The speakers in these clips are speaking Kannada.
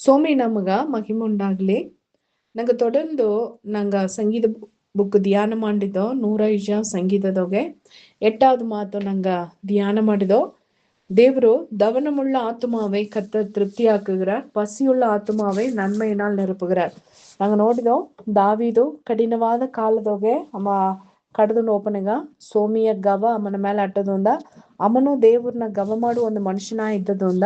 ಸೋಮಿ ನಮಗ ಮಹಿಮೆ ಉಂಡಾಗ್ಲಿ. ನಂಗೆ தொடர்ந்து நாங்க ಸಂಗೀತ புக் தியானம் ಮಾಡಿದ್ದೋ 105 ಸಂಗೀತದೊಗೆ 8வது ಮಾತು ನಂಗ ಧ್ಯಾನ ಮಾಡಿದೋ. ದೇವರು தவனமுள்ள ஆத்துமாவை கர்த்தர் திருப்தியாக்குகிறார், பசியுள்ள ஆத்துமாவை நன்மையினால் நிரப்புகிறார். நாங்க ನೋಡಿದೋ ದಾವೀದು ಕಠಿಣವಾದ ಕಾಲದೊಗೆ ಅಮ್ಮ ಕಡದನ್ನು ಓಪನೆಗ ಸೋಮಿಯ ಗವ ಅಮ್ಮನ ಮೇಲೆ ಅಟ್ಟದೊಂದ ಅಮ್ಮನು ದೇವ್ರನ್ನ ಗವ ಮಾಡುವ ಒಂದು ಮನುಷ್ಯನ ಇದ್ದದೊಂದ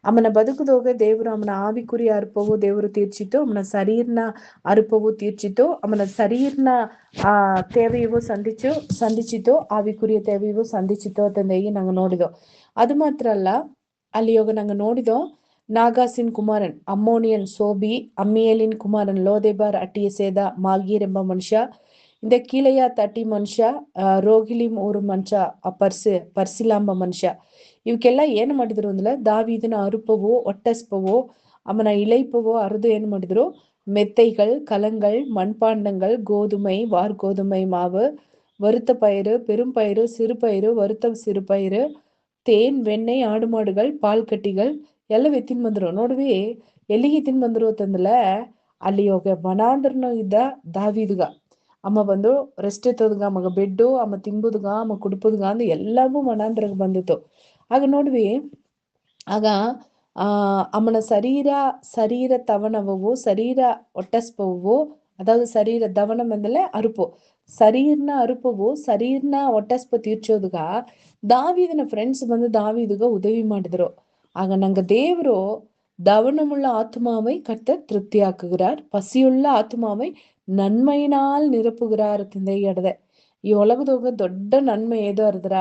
ಅಮ್ಮನ ಬದುಕದೋಗೆ ದೇವರು ಅಮ್ಮನ ಆವಿಕುರಿ ಅರ್ಪವು ದೇವರು ತೀರ್ಚಿತು, ಅಮ್ಮನ ಶರೀರನ ಅರ್ಪವು ತೀರ್ಚಿತು, ಅಮ್ಮನ ಶರೀರನ தேவையவோ சந்திச்சித்தோ ஆவிக்குரிய தேவையவோ சந்திச்சித்தோ ಅಂತಂದೇಗಿ நாங்க ನೋಡಿದೋ. ಅದು ಮಾತ್ರ ಅಲ್ಲ, ಅಲ್ಲಿ ಯೋಗ ನಂಗೆ ನೋಡಿದೋ ನಾಗಾಸಿನ್ ಕುಮಾರನ್ ಅಮ್ಮೋನಿಯನ್ ಸೋಬಿ ಅಮ್ಮಿಯಲಿನ್ ಕುಮಾರನ್ ಲೋದೆಬಾರ್ ಅಟ್ಟಿಯ ಸೇದ ಮಾಗೀರ್ ಎಂಬ ಮನುಷ್ಯ, ಇಂದ ಕೀಳೆಯ ತಟಿ ಮನುಷ್ಯ, ರೋಗಿಲಿಮ್ ಊರು ಮನುಷ್ಯ, ಪರ್ಸಿಲಾಂಬ ಮನುಷ್ಯ, ಇವಕ್ಕೆಲ್ಲ ಏನು ಮಾಡಿದ್ರು ಅಂದ್ರೆ ದಾವೀದನ ಅರುಪವೋ ಒಟ್ಟಸ್ಪವೋ ಅವನ ಇಳೈಪವೋ ಅರ್ದು ಏನು ಮಾಡಿದ್ರು, மெத்தைகள் கலங்கள் மண்பாண்டங்கள் கோதுமை வார்கோதுமை மாவு வறுத்த பயிறு பெரும் பயிறு சிறு பயிறு வறுத்த சிறு பயிறு ತೇನ್ ಬೆಣ್ಣೆ ಆಡು ಮಾಡುಗಳು ಪಾಲ್ ಕಟ್ಟಿಗಳು ಎಲ್ಲ ತಿನ್ ಬಂದ್ರು. ನೋಡ್ವಿ ಎಲ್ಲಿಗೆ ತಿನ್ ಬಂದ್ರು ಅಂತಂದಲ ಅಲ್ಲಿ ಹೋಗ ವನಾಂದ್ರನ ಇದ್ದ ದಾವಿದ್ಗ ಅಮ್ಮ ಬಂದು ರೆಸ್ಟ್ ಎತ್ತೋದ್ಗ ಅಮ್ಮಗ ಬೆಡ್ಡು ಅಮ್ಮ ತಿಂಬುದ್ಗ ಅಮ್ಮ ಕುಡ್ಪುದ್ಗ ಅಂದ್ರೆ ಎಲ್ಲವೂ ವನಾಂದ್ರಗ್ ಬಂದಿತ್ತು. ಆಗ ನೋಡ್ವಿ ಆಗ அம்மன சரீர தவனவோ சரீர ஒட்டஸ்பவோ, அதாவது சரீர தவனம் ಅಂದ್ರೆ ಅರುಪು, ಶರೀರ್ನ ಅರುಪವು ಶರೀರ್ನ ಒಟ್ಟಸ್ಪ ತೀರ್ಚೋದ್ಗ ದಾವಿದನ ಫ್ರೆಂಡ್ಸ್ ಬಂದು ದಾವಿದ್ಗ ಉದವಿ ಮಾಡಿದ್ರು. ಆಗ ನಂಗ ದೇವರು தவனமுள்ள ஆத்மாவை கர்த்தர் திருப்தி ஆக்குகிறார், பசியுள்ள ஆத்மாவை நன்மையினால் நிரப்புகிறார் ಅಂತ ಹೇಳಿದೆ. ಈ ಒಳಗದೋಗ ದೊಡ್ಡ ನನ್ಮೆ ಏದೋ ಅರ್ದ್ರ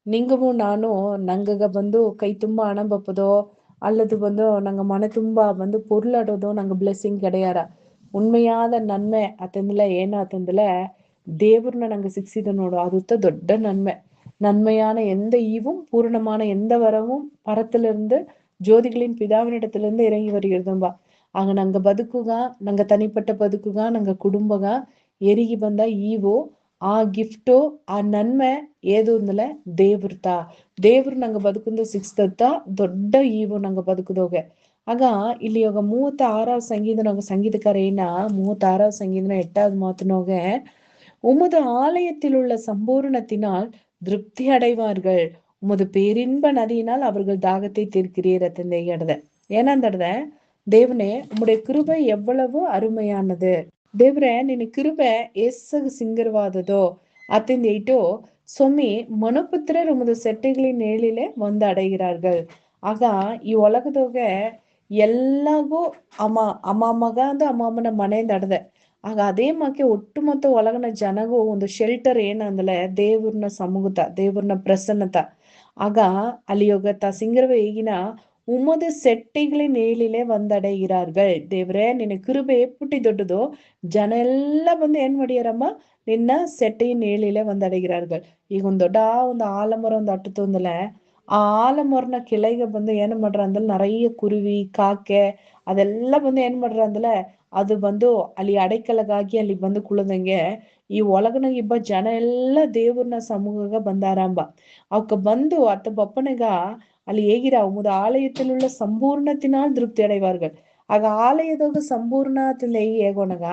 ನಿಂಗವು ನಾನು ನಂಗಗ ಬಂದು ಕೈ ತುಂಬಾ ಹಣ ಬಪ್ಪದೋ அல்லது வந்து நாங்க மன தும்பா வந்து பொருளாடோதோ நாங்க பிளெஸிங் கிடையாರ. ಉಣ್ಮೆಯಾದ ನನ್ಮೆ ಅತಂದಲ ಏನಾತಂದಲ ದೇವ್ರನ್ನ நாங்க சிக்ஸித ನೋಡು, அதுத்த ದೊಡ್ಡ நன்மை. நன்மையான எந்த ஈவும் பூரணமான எந்த வரவும் பரத்திலிருந்து ஜோதிகளின் பிதாவினிடத்திலிருந்து இறங்கி வருகிறதும்பா. ಆಗ ನಂಗ ಬದುಕುಗ ನಂಗ ತನಿಪಟ್ಟ ಬದುಕುಗ ನಂಗ ಕುಟುಂಬಗ ಎರಿಗಿ ಬಂದ ಈವು ಆ ಗಿಫ್ಟು ಆ ನನ್ಮೆ ಏದು ಅಂದಲೆ ದೇವ್ರತ ದೇವ್ರು ನಂಗ ಬದುಕುಂದು ಸಿಕ್ಸ್ತತ್ತ ದೊಡ್ಡ ಈವು ನಂಗ ಬದುಕುದೋಗೆ. ಆಗ ಇಲ್ಲಿ ಇವಾಗ 36வது ಸಂಗೀತ ಸಂಗீதக்கார ஏன்னா 36வது சங்கீதம் 8வது மாத்தினோக உமது ஆலயத்தில் உள்ள சம்பூர்ணத்தினால் திருப்தி அடைவார்கள், உமது பேரின்ப நதியினால் அவர்கள் தாகத்தை தீர்க்கிறீர் அத்தந்தை இடத. ಏನಂದಡ್ದ ದೇವ್ನೆ உம்முடைய கிருபை எவ்வளவு அருமையானது, ದೇವ್ರೆ ನಿನ್ನ ಕೃಪೆ ಎಸ್ಸಗ ಸಿಂಗರವಾದದೋ ಅತ್ತಿಂದ ಇಟ್ಟು ಸೊಮ್ಮಿ ಮನುಪುತ್ರர் உமது செட்டைகளின் நேழிலே வந்து அடைகிறார்கள். ಆಗ ಈ ಒಳಗದೋಗೆ ಎಲ್ಲಗೂ ಅಮ್ಮ ಮಗ ಅಂದು ಅಮ್ಮನ ಮನೆಯಿಂದ ಅಡದೆ. ಆಗ ಅದೇ ಮಾಕೆ ಒಟ್ಟುಮೊತ್ತ ಒಳಗನ ಜನಗೂ ಒಂದು ಶೆಲ್ಟರ್ ಏನಂದಲೆ ದೇವ್ರನ್ನ ಸಮೂಹತ ದೇವ್ರನ್ನ ಪ್ರಸನ್ನತ. ಆಗ ಅಲ್ಲಿ ಯೋಗತ್ತ ಸಿಂಗರವ ಈಗಿನ உமது செட்டைகளின் நேழிலே வந்தடைகிறார்கள். ದೇವ್ರೆ ನಿನ್ನ ಕೃಪೆ ಎಪ್ಪುಟ್ಟಿ ದೊಡ್ಡದು, ಜನ ಎಲ್ಲ ಬಂದು ಏನ್ ಮಾಡಿಯಾರಮ್ಮ ನಿನ್ನ ಸೆಟ್ಟೆಯ ನೇಳಿಲೆ ಒಂದಡಗಿರಾರ್ಗಳು. ಈಗ ಒಂದ್ ದೊಡ್ಡ ಒಂದು ಆಲಮರ ಒಂದು ಅಟ್ಟುತ್ತಂದಲೆ ಆ ಆಲಮರನ ಕೆಳಗೆ ಬಂದು ಏನ್ ಮಾಡ್ರ ಅಂದ್ರೆ நிறைய ಕುರುವಿ ಕಾಕೆ ಅದೆಲ್ಲ ಬಂದು ಏನ್ ಮಾಡ್ರ ಅಂದ್ರೆ ಅದು ಬಂದು ಅಲ್ಲಿ ಅಡೆಕಲಗಾಗಿ ಅಲ್ಲಿ ಬಂದು ಕುಳದಂಗೆ ಈ ಒಳಗನ ಇಬ್ಬ ಜನ ಎಲ್ಲ ದೇವ್ರನ ಸಮೂಹಗ ಬಂದಾರಂಬ. ಅವಕ್ಕ ಬಂದು ಅತ್ತ ಬಪ್ಪನೆಗ ಅಲ್ಲಿ ಹೇಗಿರ உமது ஆலயத்தில் உள்ள சம்பூர்ணத்தினால் திருப்தி அடைவார்கள். ಆಗ ಆಲಯದಾಗ ಸಂಪೂರ್ಣ ತಿಂದ ಹೇಗೋಣಗ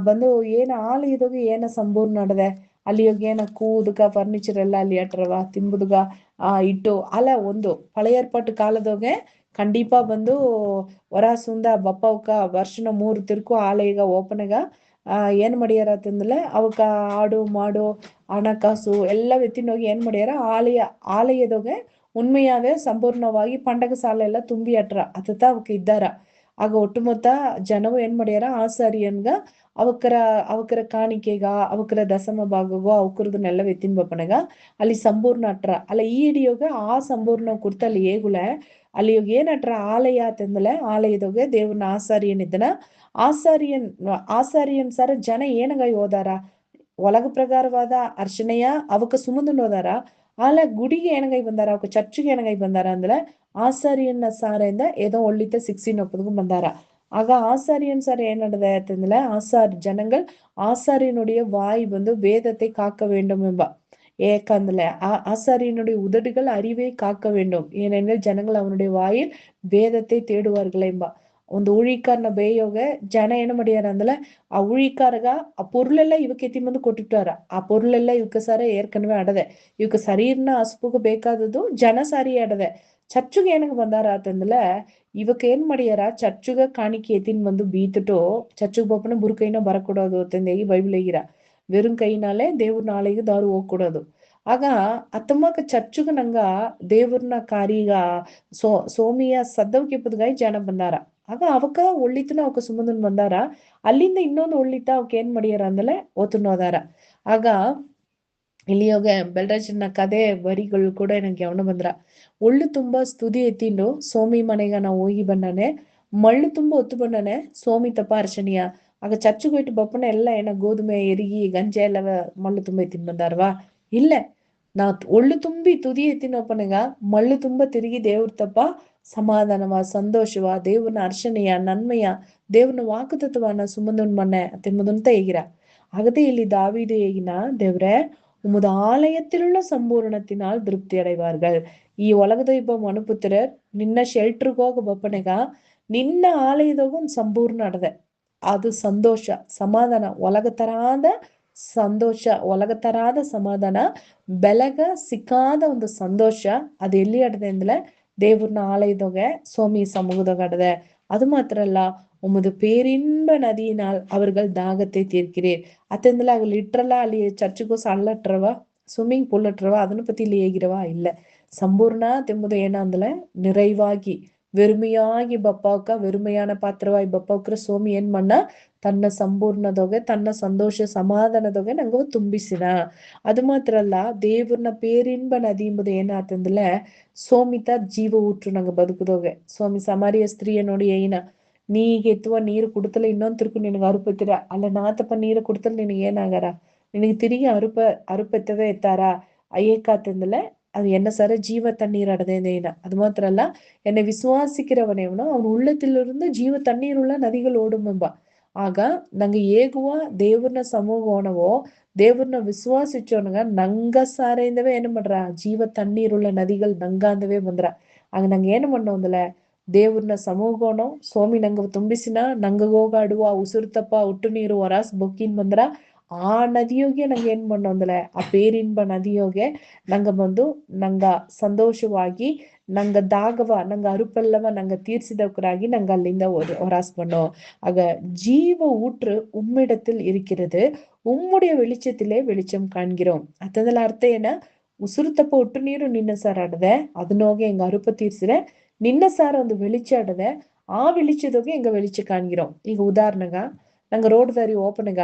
ಬಂದು ಏನ ಆಲಯದಾಗ ಏನ ಸಂಪೂರ್ಣ ನಡದೆ ಅಲ್ಲಿ ಹೋಗಿ ಏನ ಕೂದಕ ಫರ್ನಿಚರ್ ಎಲ್ಲ ಅಲ್ಲಿ ಅಟ್ರವ ತಿಂಬುದುಗ ಇಟ್ಟು ಅಲ್ಲ ಒಂದು ಹಳೆಯ ಏರ್ಪಾಟು ಕಾಲದೋಗೆ ಖಂಡಿಪ ಬಂದು ವರಾಸುಂದ ಬಪ್ಪವಕ ವರ್ಷನ 3 ತಿರ್ಕು ಆಲಯಗ ಓಪನೆಗ ಏನ್ ಮಾಡ್ಯಾರ ಅಂತಂದ್ರೆ ಅವಕ್ಕ ಆಡು ಮಾಡು ಹಣಕಾಸು ಎಲ್ಲ ಎತ್ತಿನೋಗಿ ಏನ್ ಮಾಡ್ಯಾರ ಆಲಯದೋಗೆ ಉಣ್ಮೆಯಾವೆ ಸಂಪೂರ್ಣವಾಗಿ ಪಂಡಗ ಸಾಲ ಎಲ್ಲ ತುಂಬಿ ಅಟ್ರ ಅತತ ಅವಕ್ಕೆ ಇದ್ದಾರ. ಆಗ ಒಟ್ಟುಮೊತ್ತ ಜನವು ಏನ್ ಮಾಡ್ಯಾರ ಆಸಾರಿಯನ್ಗ ಅವಕರ ಕಾಣಿಕೆಗ ಅವಕರ ದಸಮ ಭಾಗಗೋ ಅವಕರದನ್ನೆಲ್ಲ ಎತ್ತಿನ ಬಪ್ಪನೆಗ ಅಲ್ಲಿ ಸಂಪೂರ್ಣ ಅಟ್ರ ಅಲ್ಲ ಈ ಹಿಡಿಯೋಗ ಆ ಸಂಪೂರ್ಣ ಕುರ್ತ ಅಲ್ಲಿ ಹೇಗುಲೆ ಅಲ್ಲಿ ಏನ್ ಅಟ್ರ ಆಲಯ ಅಂತಂದಲೆ ಆಲಯದೋಗೆ ದೇವ್ರನ್ನ ಆಸಾರಿಯನ್ ಇದ್ದನ ಆಸಾರಿಯನ್ ಸರ ಜನ ಏನಗಾಯಿ ಹೋದಾರ ಒಳಗ ಪ್ರಕಾರವಾದ ಅರ್ಚನೆಯ ಅವಕ ಸುಮಂದನ್ ಹೋದಾರ ಆಲ ಗುಡಿಗೆ ಏನಗಾಯಿ ಬಂದಾರ ಅವಕ ಚರ್ಚಿಗೆ ಏನಗಾಯಿ ಬಂದಾರ ಅಂದ್ರೆ ಆಸಾರಿಯನ್ನ ಸಾರೆಯಿಂದ ஏதோ ஒள்ளித்த 16 ಬಂದಾರ. ಆಗ ஆசாரியன் சார் ಏನ್ நடந்தது ಅಂತಂದ್ರೆ ಜನங்கள் ஆசாரியனுடைய வாய் வந்து வேதத்தை காக்க வேண்டும் ಎಂಬ ஏக்கந்தல ஆசாரியனுடைய உதடுகள் அறிவை காக்க வேண்டும் ஏனெனில் ஜனங்கள் அவனுடைய வாயில் வேதத்தை தேடுவார்கள் ಎಂಬ. ಒಂದು ஊழிக்காரನ ಬೇಯೋಗ ಜನ ಏನು ಮಾಡ್ಯಾರ ಅಂದல ಆ ஊழிக்காரಗ ಆ பொருளெಲ್ಲ ಇವಕ್ಕೆ ಎತ್ತಿ ಮುಂದೆ ಕೊಟ್ಟಿಟ್ಟಾರ. ಆ பொருளெಲ್ಲ ಇವಕ್ಕೆ ಸಾರ ಏರ್ಕನ್ವೆ ಆಡದೆ, ಇವಕ್ಕೆ ಶರೀರನ ಹಸ್ಪುಗ ಬೇಕಾದದು ಜನ ಸಾರಿ ಆಡದೆ. ಚರ್ಚುಗೆ ಏನಕ್ಕೆ ಬಂದಾರ ಅಂತಂದಲ ಇವಕ್ಕೆ ಏನ್ ಮಾಡ್ಯಾರ, ಚರ್ಚುಗ ಕಾಣಿಕೆ ಎತ್ತಿನ ಬಂದು ಬೀತುಟು ಚರ್ಚುಗ್ ಬಪ್ಪನ ಬುರುಕೈನ ಬರಕೊಡೋದು ಅಂತಂದೇಗಿ ಬೈಬಲ್ ಹೇಗಿರ. வெறும் கைனாலே ದೇವ್ರ ನಾಳೆಗೆ ದಾರು ಹೋಗ್ಕೊಡೋದು. ಆಗ ಅತ್ತಮ್ಮಕ ಚರ್ಚುಗ ನಂಗ ದೇವ್ರನ ಕಾರಿಗ ಸೋಮಿಯ ಸದ್ದವಕ್ಕೆ ಪುದ್ಗಾಯಿ ಜನ ಬಂದಾರ. ಆಗ ಅವಕ್ಕ ಒಳ್ಳಿತನ ಅವಕ್ಕ ಸುಮ್ಮಂದನ್ ಬಂದಾರ. ಅಲ್ಲಿಂದ ಇನ್ನೊಂದು ಒಳ್ಳಿತ ಅವಕ್ ಏನ್ ಮಾಡ್ಯಾರ ಅಂದಲೆ ಓತುನೋದಾರ. ಆಗ ಇಲ್ಲಿಯೋಗ ಬೆಲ್ರಾಜನ ಕದೆ ವರಿಗಳು ಕೂಡ ನಂಗೆ ಅವನ ಬಂದ್ರ. ಒಳ್ಳು ತುಂಬಾ ಸ್ತುತಿ ಎತ್ತಿಂಡು ಸೋಮಿ ಮನೆಗ ನಾವು ಹೋಗಿ ಬಂದಾನೆ, ಮಳ್ಳು ತುಂಬಾ ಒತ್ತು ಬಂದಾನೆ ಸೋಮಿ ತಪ್ಪ ಅರ್ಶನೀಯ. ಆಗ ಚರ್ಚುಗೆ ಹೋಯ್ತು ಬಪ್ಪನ ಎಲ್ಲ ಏನ ಗೋಧುಮೆ ಎರಿಗಿ ಗಂಜೆ ಎಲ್ಲ ಮಳ್ಳು ತುಂಬ ಎತ್ತಿನ ಬಂದಾರ್ವಾ? ಇಲ್ಲ, ನಾ ಒಳ್ಳು ತುಂಬಿ ತುದಿ ಎತ್ತಿನೊಪ್ಪನಗ ಮಳ್ಳು ತುಂಬ ತಿರುಗಿ ದೇವ್ರ ತಪ್ಪ ಸಮಾಧಾನವ ಸಂತೋಷವ ದೇವ್ರನ ಅರ್ಶನೀಯ ನನ್ಮಯ ದೇವ್ರನ ವಾக்குத்தத்தமான சுமந்தன் மன்ன திமுதன்த ஏகிற. அகதே இல்லி தாவீது ஏகினா தேவரே உமது ஆலயத்திலுள்ள சம்பூர்ணத்தினால் திருப்தி அடைவார்கள். ಈ ಒಳಗದ ಇಬ್ಬ ಮನುಪುತ್ರರ್ ನಿನ್ನ ಶೆಲ್ಟರ್ಗೆ ಹೋಗ ಬಪ್ಪನೆಗ ನಿನ್ನ ಆಲಯದಾಗ ಒಂದು ಸಂಪೂರ್ಣ ಅಡದೆ. ಅದು ಸಂತೋಷ ಸಮಾಧಾನ ಒಳಗತರಾದ ಸಂತೋಷ ಒಳಗತರಾದ ಸಮಾಧಾನ ಬೆಳಗ ಸಿಕ್ಕಾದ ಒಂದು ಸಂತೋಷ ಅದು ಎಲ್ಲಿ ಅಡದೆ ಅಂದ್ರೆ ದೇವ್ರನ ಆಲಯದಾಗ சோமி சமூகದಾಗ அடದೆ. அது மாத்திரம் இல்ல, உமது பேரின்ப நதியினால் அவர்கள் தாகத்தை தீர்க்கிறீர். அத்தந்தில அங்க லிட்ரலா ಅಲ್ಲಿ ಚರ್ಚ್ಗೂ ಸಣ್ಣಟ್ರವ ಸ್ವಿಮ್ಮಿಂಗ್ ಪೂಲ್ ಅಟ್ರವ ಅದನ್ನ ಪத்தி ಇಲ್ಲಿ ಹೇಗಿರವ ಇಲ್ಲ. ಸಂಪೂರ್ಣ ತೆಂಬುದು ಏನಂದಲೆ நிறைவாகி வெறுமையாகி பப்பாவுக்கா வெறுமையான பாத்திரவாய் பப்பாவுக்கு சோமி ಏನ್ ಮಣ್ಣ ತನ್ನ ಸಂಪೂರ್ಣದೊಗೆ ತನ್ನ ಸಂತೋಷ ಸಮಾಧಾನದೊಗೆ ನಂಗೆ ತುಂಬಿಸಿನ. ಅದು ಮಾತ್ರ ಅಲ್ಲ, ದೇವ್ರನ ಪೇರಿನ್ಬ ನದಿ ಎಂಬುದು ಏನಾತಂದಲೆ ಸೋಮಿತ ಜೀವ ಊಟ್ರು ನಂಗೆ ಬದುಕದೋಗೆ. ಸ್ವಾಮಿ ಸಮಾರಿಯ ಸ್ತ್ರೀಯ ನೋಡಿ ಏನ ನೀಗೆ ಎತ್ತುವ ನೀರು ಕುಡ್ತಲೆ ಇನ್ನೊಂದ್ ತಿರ್ಕು ನಿನಗೆ ಅರುಪತ್ತಿರ ಅಲ್ಲ ನಾತಪ್ಪ ನೀರು ಕುಡ್ತಲೆ ನಿನಗೆ ಏನಾಗಾರ ನಿನಗೆ ತಿರುಗಿ ಅರುಪೆತ್ತವೇ ಎತ್ತಾರ ಅಯ್ಯಕಾತಂದಲೆ அது என்ன சார ஜீவ தண்ணீர் அடைந்தேனா. அது மாத்திரம் அல்ல, என்னை விசுவாசிக்கிறவனேவனோ அவன் உள்ளத்திலிருந்து ஜீவ தண்ணீர் உள்ள நதிகள் ஓடும்பா. ಆಗ ನಂಗೆ ಹೇಗುವ ದೇವ್ರನ ಸಮೂಹವೋ ದೇವ್ರನ ವಿಶ್ವಾಸಿಸೋನಗ ನಂಗ ಸಾರೆಯಿಂದವೇ ಏನು ಮಾಡ್ರ ಜೀವ ತಣ್ಣೀರುಳ್ಳ ನದಿಗಳು ನಂಗಾಂದವೇ ಬಂದ್ರ. ಆಗ ನಂಗೆ ಏನು ಮಾಡೋಂದಲ್ಲ ದೇವ್ರನ ಸಮೂಹನೋ ಸೋಮಿ ನಂಗ ತುಂಬಿಸಿನ ನಂಗ ಹೋಗಾಡುವ ಉಸುರ್ತಪ್ಪ ಒಟ್ಟು ನೀರು ಹೊರಾಸ್ ಬೊಕ್ಕಿನ್ ಬಂದ್ರ ಆ ನದಿಯೋಗೆ ನಂಗೆ ಏನ್ ಮಾಡೋಂದಲ್ಲ ಆ ಪೇರಿನ್ಬ ನದಿಯೋಗೆ ನಂಗ ಬಂದು ನಂಗ ಸಂತೋಷವಾಗಿ ನಂಗ ದಾಗವ ನಂಗ ಅರುಪಲ್ಲವ ನಂಗ ತೀರ್ಸಿದವರಾಗಿ ನಂಗ ಅಲ್ಲಿಂದ ಹೊರಾಸ್ பண்ணோ. ஆக ஜீவ ஊற்று உம்மிடத்தில் இருக்கிறது, உம்முடைய வெளிச்சத்திலே வெளிச்சம் காண்கிறோம். ಅದೆಲ್ಲ ಅರ್ಥ ಏನ, ಉಸುರುತಪ್ಪ ಒಟ್ಟು ನೀರು ನಿನ್ನ ಸಾರ ಆಡದೆ ಅದನ್ನೋಗೆ எங்க அருப்ப தீர்சிற ನಿನ್ನ ಸಾರ ಒಂದು வெளிச்ச ಆಡದೆ ಆ வெளிச்சದೋಗೆ எங்க வெளிச்ச ಕಾಣ್ಗಿರೋம். ಈಗ ಉದಾಹರಣೆಗ ನಂಗ ರೋಡ್ ದಾರಿ ಓಪನ್ಗ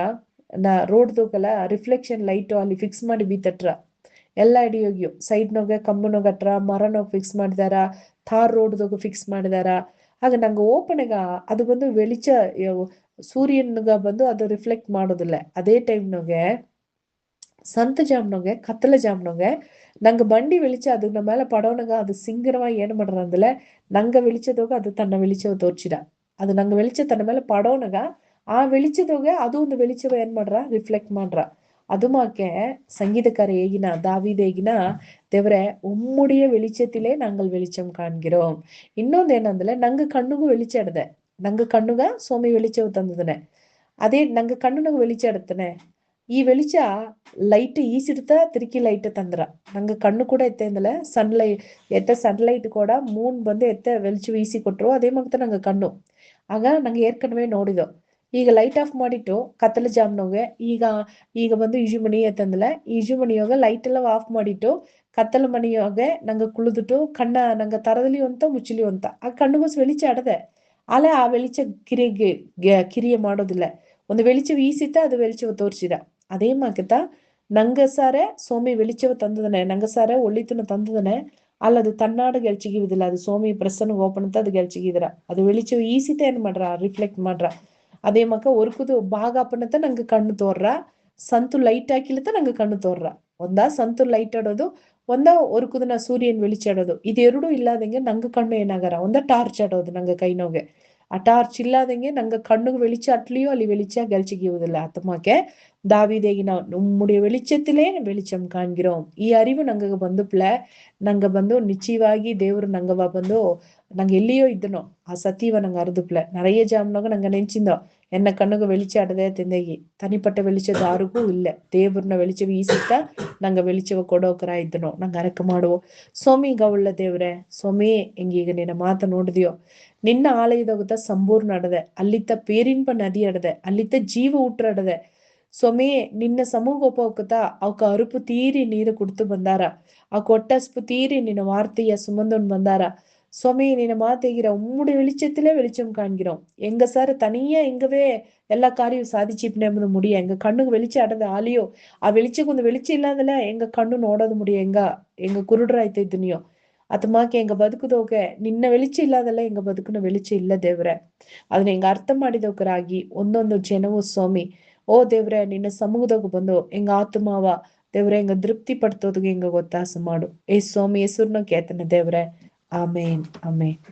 ನಾ ರೋಡ್ದೋಗಲ್ಲ ರಿಫ್ಲೆಕ್ಷನ್ ಲೈಟ್ ಅಲ್ಲಿ ಫಿಕ್ಸ್ ಮಾಡಿ ಬೀತಟ್ರ ಎಲ್ಲ ಹಿಡಿಯೋಗ್ಯೋ ಸೈಡ್ನೋಗೆ ಕಂಬನೋಗಟ್ರ ಮರನೋಗ್ ಫಿಕ್ಸ್ ಮಾಡಿದಾರ, ಥಾರ್ ರೋಡ್ದೋಗ ಫಿಕ್ಸ್ ಮಾಡಿದಾರ. ಆಗ ನಂಗೆ ಓಪನ್ಗ ಅದು ಬಂದು வெளிச்ச ಸೂರ್ಯನ್ಗ ಬಂದು ಅದು ರಿಫ್ಲೆಕ್ಟ್ ಮಾಡೋದಿಲ್ಲ. ಅದೇ ಟೈಮ್ನೋಗೆ ಸಂತ ಜಾಮ್ನೋಗೆ ಕತ್ತಲ ಜಾಮ್ನೋಗೆ ನಂಗ ಬಂಡಿ வெளிச்ச ಅದು ನಮ್ಮ ಮೇಲೆ ಪಡೋನಗ ಅದು ಸಿಂಗರವಾಗಿ ಏನು ಮಾಡ್ರ ಅಂದಲೆ ನಂಗ வெளிச்சದೋಗ ಅದು ತನ್ನ வெளிச்சವ ತೋರ್ಸಿದ. ಅದು ನಂಗ வெளிச்ச ತನ್ನ ಮೇಲೆ ಪಡೋನಗ ಆ வெளிச்சದೋಗೆ ಅದು ಒಂದು வெளிச்சವ ಏನ್ ಮಾಡ್ರ ರಿಫ್ಲೆಕ್ಟ್ ಮಾಡ್ರ. அதுமாக்கே சங்கீதக்கார ஏகினா தாவீது ஏகினா தேவரே உம்முடைய வெளிச்சத்திலே நாங்கள் வெளிச்சம் காண்கிறோம். ಇನ್ನೊಂದು ಏನಂದ್ರೆ ನಂಗ ಕಣ್ಣುಗೂ வெளிச்ச ಇಡದೆ ನಂಗ ಕಣ್ಣುಗ ಸೋಮಿ வெளிச்சವ ತಂದದನೆ ಅದೇ ನಂಗ ಕಣ್ಣುನಗ வெளிச்ச ಇಡತನೆ. ಈ வெளிச்ச ಲೈಟ್ ಈಸಿಡ್ತ ತಿರುಕಿ ಲೈಟ್ ತಂದ್ರ ನಂಗ ಕಣ್ಣು ಕೂಡ ಎತ್ತೆ ಅಂದಲೆ ಸನ್ಲೈಟ್ ಕೂಡ ಮೂನ್ ಬಂದು ಎತ್ತೆ வெளிச்ச வீசி ಕೊಟ್ರು ಅದೇ ಮಗ್ತ ನಂಗ ಕಣ್ಣು. ಆಗ ನಂಗೆ ಏರ್ಕನ್ವೆ ನೋಡಿದೋ ಈಗ ಲೈಟ್ ಆಫ್ ಮಾಡಿಟ್ಟು ಕತ್ತಲ ಜಾಮ್ನೋಗೆ ಈಗ ಬಂದು ಈಜು ಮಣಿ ಎತ್ತಂದಲೆ ಈಜು ಮಣಿಯೋಗ ಲೈಟ್ ಎಲ್ಲ ಆಫ್ ಮಾಡಿಟ್ಟು ಕತ್ತಲ ಮಣಿಯೋಗೆ ನಂಗ ಕುಳಿದಿಟ್ಟು ಕಣ್ಣ ನಂಗ ತರದಲ್ಲಿ ಅಂತ ಮುಚ್ಚಲಿ ಅಂತ ಆ ಕಣ್ಣುಗೋಸ್ வெளிச்ச ಆಡದೆ ಆಲೆ ಆ வெளிச்ச ಕಿರಿಯ ಮಾಡೋದಿಲ್ಲ. ಒಂದು வெளிச்ச வீசித்த ಅದು வெளிச்சವ ತೋರ್ಸಿದ. அதே மாக்கத்தா ನಂಗ ಸಾರೆ ಸೋಮಿ வெளிச்சವ ತಂದದನೆ ನಂಗ ಸಾರೆ ಒಳ್ಳಿತನ ತಂದದನೆ ಅಲ್ಲ ಅದು ತನ್ನಾಡು ಗೆಲ್ಚಿಗಿರುದಿಲ್ಲ. ಅದು ಸೋಮಿ ಪ್ರಸನ್ನ ಓಪನ್ ಅಂತ ಅದು ಗೆಲ್ಚಿಗಿದ್ರ ಅದು வெளிச்சವ ಈಸಿತ ಏನ್ ಮಾಡ್ರ ರಿಫ್ಲೆಕ್ಟ್ ಮಾಡ್ರ. அதே மக்க ஒருக்குது பாக அப்பனத்த ನಂಗೆ ಕಣ್ಣು ತೋರ್ರ ಸಂತು ಲೈಟ್ ಹಾಕಿಲತ್ತ ನಂಗೆ ಕಣ್ಣು ತೋರ್ರ. ಒಂದ ಸಂತು ಲೈಟ್ ಆಡೋದು ಒಂದ ಒರುಕುದನ ಸೂರ್ಯನ್ வெளிச்ச ಆಡೋದು ಇದೆರಡು ಇಲ್ಲಾದಂಗೆ ನಂಗೆ ಕಣ್ಣು ಏನಾಗಾರ ಒಂದ ಟಾರ್ಚ್ ಆಡೋದು ನಂಗೆ ಕೈನೋಗೆ ಆ ಟಾರ್ಚ್ ಇಲ್ಲಾದಂಗೆ ನಂಗೆ ಕಣ್ಣುಗೆ வெளிச்ச ಅಟ್ಲಿಯೋ ಅಲ್ಲಿ வெளிச்ச ಗೆಲ್ಚಿಗಿಯುವುದಿಲ್ಲ. அத்தமாக்கே தாவீதேகி நம்முடைய வெளிச்சத்திலே வெளிச்சம் காண்கிறோம். ಈ ಅರಿವು ನಂಗೆ ಬಂದು ನಂಗೆ ಬಂದು ನಿಶ್ಚಯವಾಗಿ ದೇವ್ರು ನಂಗವ ಬಂದು நாங்க எல்லையோ இದ್ದனோ ஆ சத்தியவை நாங்க அறுதுப்புல நிறைய ஜாமுனாக நாங்க நினைச்சிருந்தோம் என்ன கண்ணுக்கு வெளிச்சாடுதே திந்தகி தனிப்பட்ட வெளிச்சது யாருக்கும் இல்ல ದೇವ್ರನ್ನ வெளிச்ச வீசிட்டா ನಂಗ வெளிச்சವ ಕೊಡೋಕರ ಇದ್ದನೋ ನಂಗೆ ಅರಕ ಮಾಡುವ ಸ್ವಾಮಿ ಗೌಳ್ಳ ದೇವ್ರೆ ಸ್ವಾಮಿ ಹೆಂಗೀಗ ನಿನ್ನ ಮಾತ ನೋಡಿದ್ಯೋ ನಿನ್ನ ಆಲಯದಾಗುತ್ತ ಸಂಪೂರ್ಣ ಅಡದೆ ಅಲ್ಲಿತ್ತ ಪೇರಿನ್ಪ ನದಿ ಅಡದೆ ಅಲ್ಲಿತ್ತ ಜೀವ ಊಟ್ರಡದೆ ಸ್ವಾಮಿ ನಿನ್ನ ಸಮೂಹ ಒಪ್ಪೋಕತ ಅವಕ ಅರುಪು ತೀರಿ ನೀರು ಕುಡ್ತು ಬಂದಾರ ಆ கொட்டஸ்பு தீரி நின்ன வார்த்தைய சுமந்தோன் வந்தாரா சுவாமி நின்ன மாத்தேகிற உம்முடைய வெளிச்சத்திலே வெளிச்சம் காண்கிறோம் எங்க சார் தனியா எங்கவே எல்லா காரியம் சாதிச்சுட்டு முடியும் எங்க கண்ணுக்கு வெளிச்சம் அடದ ஆலியೋ ಆ வெளிச்சಕ್ಕೊಂದು வெளிச்சம் ಇಲ್ಲಾಂದಲೆ ಎಂಗ ಕಣ್ಣು ನೋಡೋದು ಮುಡಿಯ ಎಂಗ ಕುರುಡ್ರಾಯ್ತು ಇದ್ದನಿಯೋ ಆತಮಾಕೆ ಎಂಗ ಬದುಕುದೋಕೆ ನಿನ್ನ வெளிச்சம் ಇಲ್ಲಾದಲ್ಲ ಎಂಗ ಬದುಕುನ வெளிச்சம் ಇಲ್ಲ ದೇವ್ರೆ ಅದನ್ನ ಎಂಗ ಅರ್ಥ ಮಾಡಿದವಕರಾಗಿ ಒಂದೊಂದು ಜನವು ಸ್ವಾಮಿ ಓ ದೇವ್ರೆ ನಿನ್ನ ಸಮೂಹದಾಗ ಬಂದು ಎಂಗ ಆತ್ಮಾವ ದೇವ್ರೆ ಎಂಗ ತೃಪ್ತಿ ಪಡ್ತೋದಕ್ಕೆ ಎಂಗ ಗೊತ್ತಾಸ ಮಾಡು ಏ ಸ್ವಾಮಿ ಹೆಸರ್ನ ಕೇತನ ದೇವ್ರೆ ಆಮೇನ್ ಆಮೇನ್